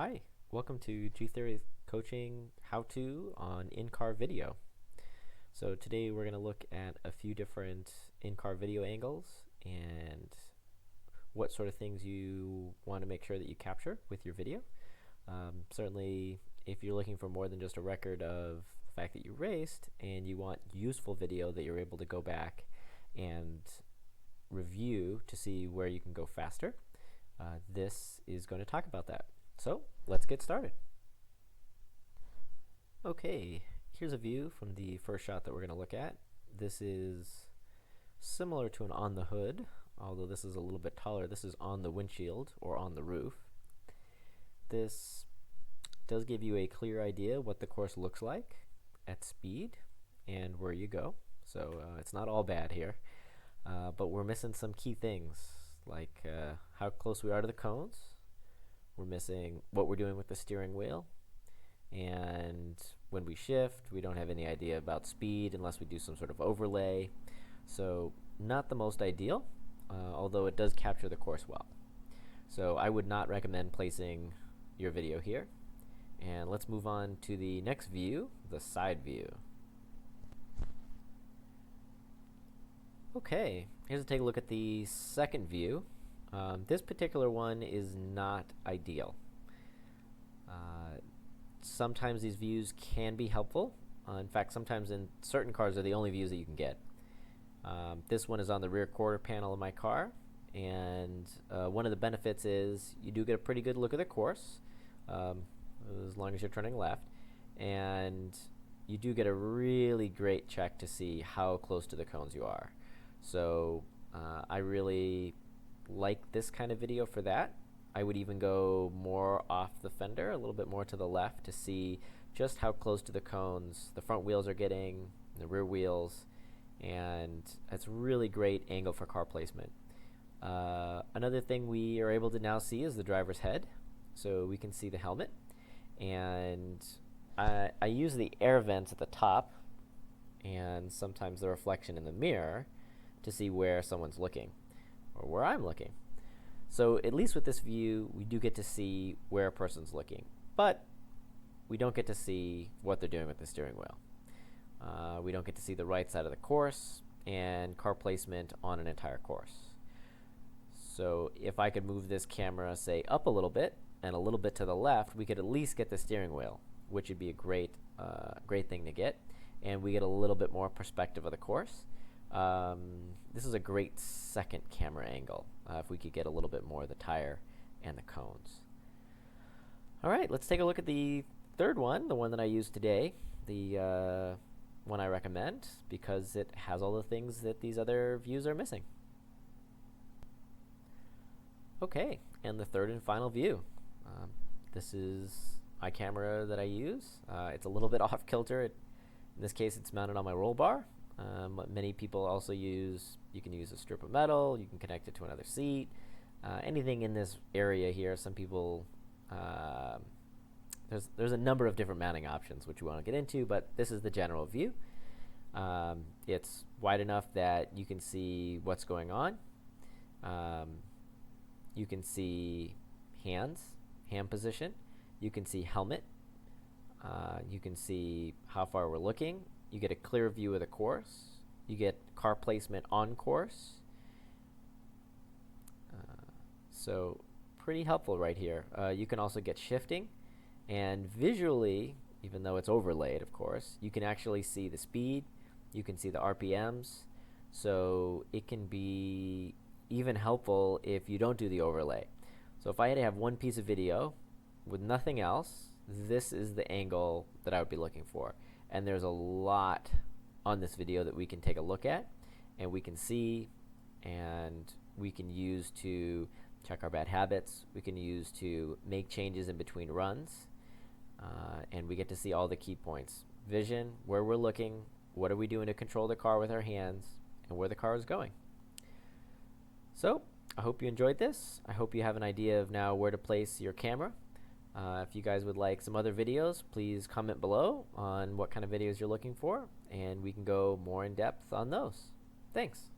Hi, welcome to Gtheory coaching how-to on in-car video. So today we're going to look at a few different in-car video angles and what sort of things you want to make sure that you capture with your video. Certainly if you're looking for more than just a record of the fact that you raced and you want useful video that you're able to go back and review to see where you can go faster, this is going to talk about that. So let's get started. Okay, here's a view from the first shot that we're going to look at. This is similar to an on the hood, although this is a little bit taller. This is on the windshield or on the roof. This does give you a clear idea what the course looks like at speed and where you go. So it's not all bad here, but we're missing some key things like how close we are to the cones. We're missing what we're doing with the steering wheel, and when we shift we don't have any idea about speed unless we do some sort of overlay. So not the most ideal, although it does capture the course well. So I would not recommend placing your video here. And let's move on to the next view, the side view. Okay, here's a take a look at the second view. This particular one is not ideal. Sometimes these views can be helpful. In fact, sometimes in certain cars they're the only views that you can get. This one is on the rear quarter panel of my car, and one of the benefits is you do get a pretty good look at the course, as long as you're turning left, and you do get a really great check to see how close to the cones you are. So I really like this kind of video for that. I would even go more off the fender, a little bit more to the left, to see just how close to the cones the front wheels are getting, the rear wheels, and it's really great angle for car placement. Another thing we are able to now see is the driver's head, so we can see the helmet, and I use the air vents at the top and sometimes the reflection in the mirror to see where someone's looking or where I'm looking. So at least with this view we do get to see where a person's looking, but we don't get to see what they're doing with the steering wheel. We don't get to see the right side of the course and car placement on an entire course. So if I could move this camera, say, up a little bit and a little bit to the left, we could at least get the steering wheel, which would be a great thing to get, and we get a little bit more perspective of the course. This is a great second camera angle, if we could get a little bit more of the tire and the cones. Alright, let's take a look at the third one, the one that I used today, the one I recommend because it has all the things that these other views are missing. Okay, and the third and final view. This is my camera that I use. It's a little bit off kilter. In this case it's mounted on my roll bar. Many people also use, you can use a strip of metal, you can connect it to another seat, anything in this area here. Some people, there's a number of different mounting options which we want to get into, but this is the general view. It's wide enough that you can see what's going on. You can see hand position, you can see helmet, you can see how far we're looking. You get a clear view of the course. You get car placement on course. So pretty helpful right here. You can also get shifting, and visually, even though it's overlaid, of course, you can actually see the speed. You can see the RPMs. So it can be even helpful if you don't do the overlay. So if I had to have one piece of video with nothing else, this is the angle that I would be looking for. And there's a lot on this video that we can take a look at and we can see, and we can use to check our bad habits. We can use to make changes in between runs, and we get to see all the key points: vision, where we're looking, what are we doing to control the car with our hands, and where the car is going. So I hope you enjoyed this. I hope you have an idea of now where to place your camera. If you guys would like some other videos, please comment below on what kind of videos you're looking for, and we can go more in depth on those. Thanks.